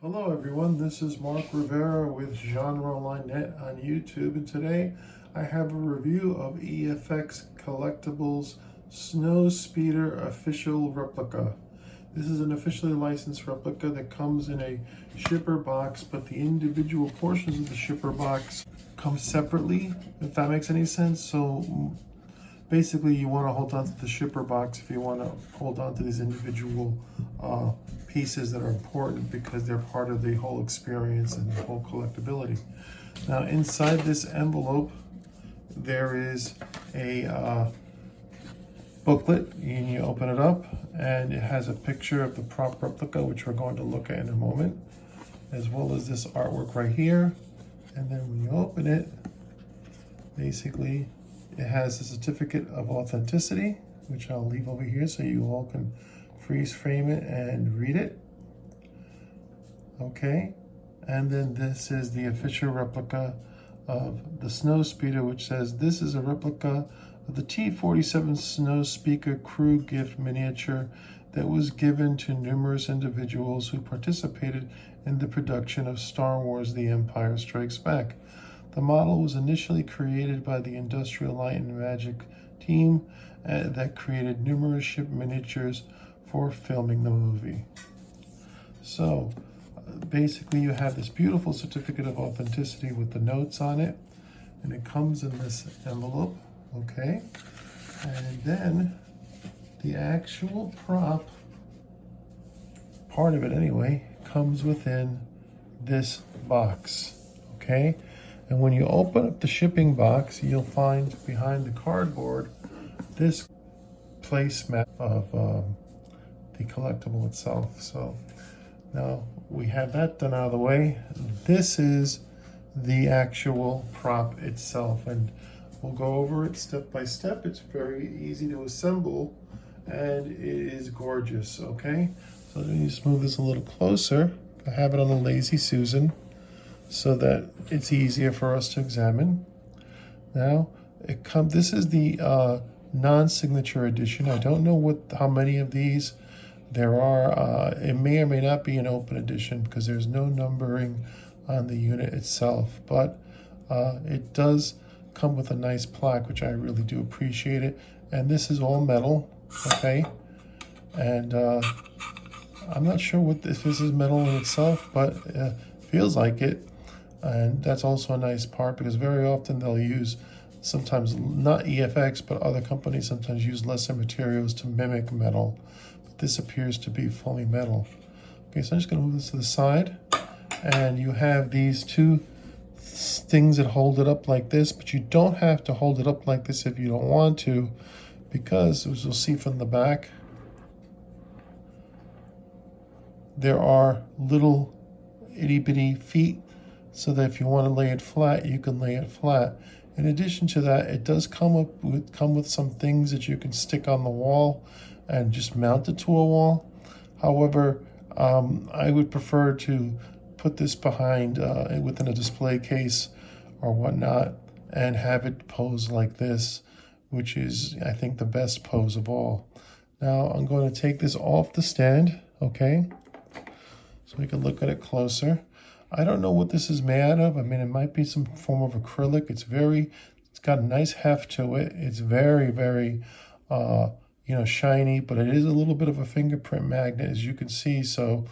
Hello everyone, this is Mark Rivera with GenreOnlinenet on YouTube, and today I have a review of EFX Collectible's Snowspeeder official replica. This is an officially licensed replica that comes in a shipper box, but the individual portions of the shipper box come separately, if that makes any sense. So basically you want to hold on to the shipper box if you want to hold on to these individual pieces that are important because they're part of the whole experience and the whole collectability. Now inside this envelope there is a booklet, and you open it up and it has a picture of the prop replica, which we're going to look at in a moment, as well as this artwork right here. And then when you open it, basically it has a certificate of authenticity, which I'll leave over here so you all can freeze frame it and read it. Okay, and then this is the official replica of the Snowspeeder, which says this is a replica of the T-47 Snowspeeder crew gift miniature that was given to numerous individuals who participated in the production of Star Wars: The Empire Strikes Back. The model was initially created by the Industrial Light and Magic team that created numerous ship miniatures for filming the movie. So basically you have this beautiful certificate of authenticity with the notes on it, and it comes in this envelope. Okay, and then the actual prop, part of it anyway, comes within this box. Okay, and when you open up the shipping box, you'll find behind the cardboard this placemat of the collectible itself. So now we have that done out of the way. This is the actual prop itself, and we'll go over it step by step. It's very easy to assemble and it is gorgeous. Okay, so let me just move this a little closer. I have it on the Lazy Susan so that it's easier for us to examine. Now this is the non-signature edition. I don't know how many of these there are. It may or may not be an open edition because there's no numbering on the unit itself, but it does come with a nice plaque, which I really do appreciate it. And this is all metal, okay? And I'm not sure if this is metal in itself, but feels like it. And that's also a nice part because very often they'll use, sometimes not EFX, but other companies sometimes use lesser materials to mimic metal. This appears to be fully metal. Okay, so I'm just going to move this to the side, and you have these two things that hold it up like this, but you don't have to hold it up like this if you don't want to, because as you'll see from the back, there are little itty-bitty feet so that if you want to lay it flat, you can lay it flat. In addition to that, it does come with some things that you can stick on the wall and just mount it to a wall. However, I would prefer to put this behind within a display case or whatnot and have it pose like this, which is, I think, the best pose of all. Now I'm going to take this off the stand, okay, so we can look at it closer. I don't know what this is made out of. I mean, it might be some form of acrylic. It's got a nice heft to it. It's very, very shiny, but it is a little bit of a fingerprint magnet, as you can see. So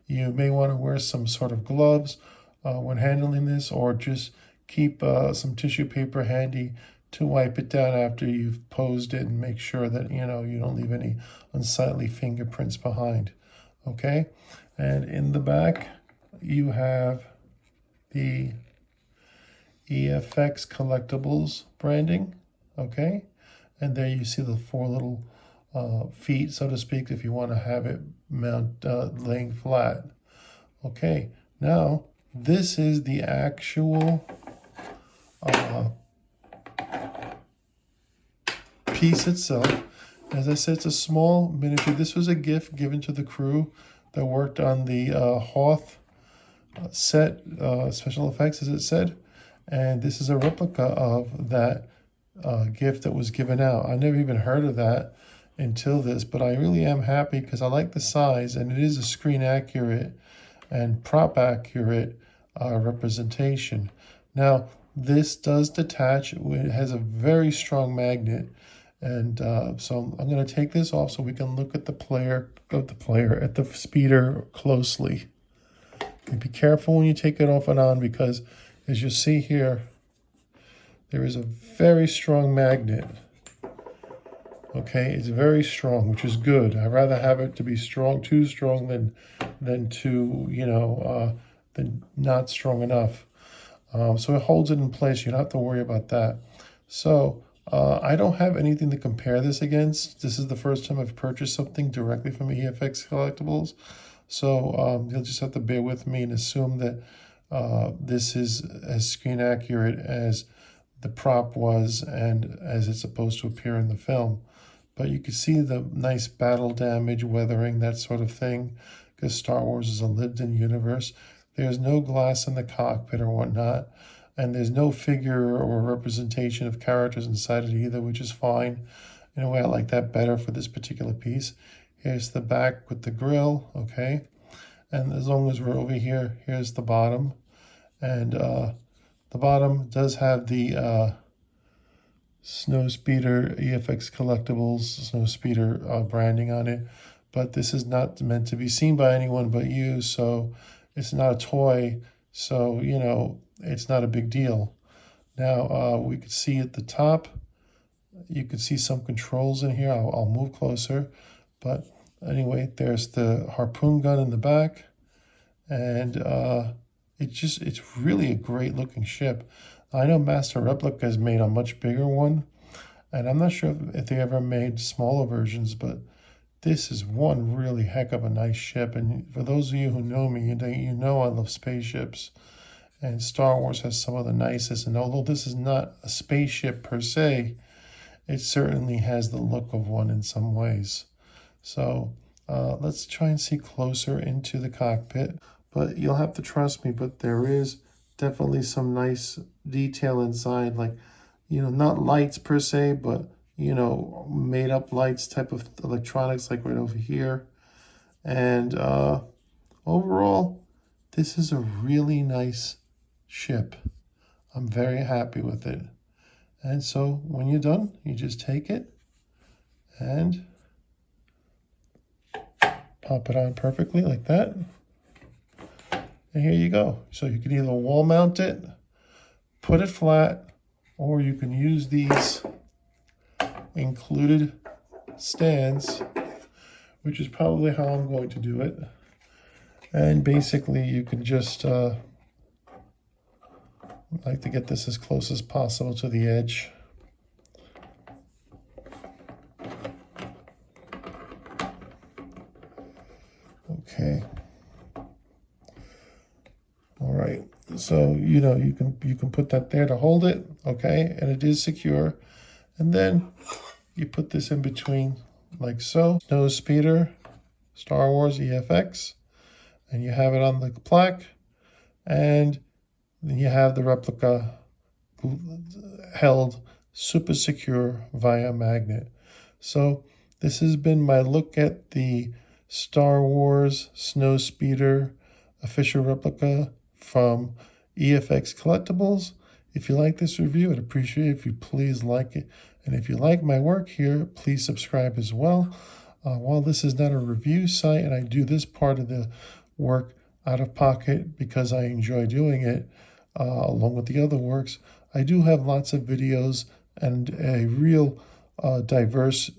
you may want to wear some sort of gloves when handling this, or just keep some tissue paper handy to wipe it down after you've posed it and make sure that you don't leave any unsightly fingerprints behind. Okay, and in the back you have the EFX Collectibles branding. Okay, and there you see the four little feet, so to speak, if you want to have it laying flat. Okay, now this is the actual piece itself. As I said, it's a small miniature. This was a gift given to the crew that worked on the Hoth set, special effects, as it said. And this is a replica of that gift that was given out. I never even heard of that until this, but I really am happy because I like the size, and it is a screen accurate and prop accurate representation. Now, this does detach. It has a very strong magnet. And so I'm going to take this off so we can look at at the speeder closely. And be careful when you take it off and on, because as you see here, there is a very strong magnet. Okay, it's very strong, which is good. I'd rather have it to be too strong than too, than not strong enough. So it holds it in place. You don't have to worry about that. So I don't have anything to compare this against. This is the first time I've purchased something directly from EFX Collectibles. So you'll just have to bear with me and assume that this is as screen accurate as the prop was and as it's supposed to appear in the film. But you can see the nice battle damage, weathering, that sort of thing, because Star Wars is a lived-in universe. There's no glass in the cockpit or whatnot, and there's no figure or representation of characters inside it either, which is fine. In a way, I like that better for this particular piece. Here's the back with the grill, okay? And as long as we're over here, here's the bottom. And the bottom does have the Snowspeeder, EFX Collectibles, Snowspeeder branding on it. But this is not meant to be seen by anyone but you, so it's not a toy. So, it's not a big deal. Now, we could see at the top, you can see some controls in here. I'll move closer. But anyway, there's the harpoon gun in the back. And it's really a great looking ship. I know Master Replica has made a much bigger one, and I'm not sure if they ever made smaller versions, but this is one really heck of a nice ship. And for those of you who know me, you know I love spaceships, and Star Wars has some of the nicest. And although this is not a spaceship per se, it certainly has the look of one in some ways. So let's try and see closer into the cockpit. But you'll have to trust me, but there is definitely some nice detail inside, like, not lights per se, but, made up lights type of electronics, like right over here. And overall, this is a really nice ship. I'm very happy with it. And so when you're done, you just take it and pop it on perfectly like that. And here you go. So you can either wall mount it, put it flat, or you can use these included stands, which is probably how I'm going to do it. And basically you can just, I like to get this as close as possible to the edge. Okay. All right, so you can put that there to hold it, okay, and it is secure. And then you put this in between like so. Snowspeeder, Star Wars EFX, and you have it on the plaque, and then you have the replica held super secure via magnet. So this has been my look at the Star Wars Snowspeeder official replica from EFX Collectibles. If you like this review, I'd appreciate it if you please like it. And if you like my work here, please subscribe as well. While this is not a review site, and I do this part of the work out of pocket because I enjoy doing it, along with the other works, I do have lots of videos and a real diverse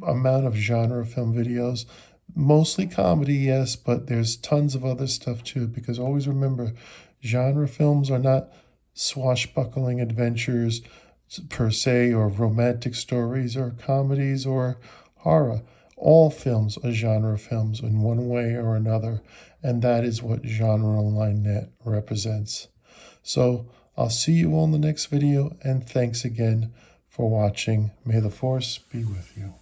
amount of genre film videos. Mostly comedy, yes, but there's tons of other stuff too, because always remember, genre films are not swashbuckling adventures per se, or romantic stories, or comedies, or horror. All films are genre films in one way or another, and that is what GenreOnlinenet represents. So I'll see you all in the next video, and thanks again for watching. May the Force be with you.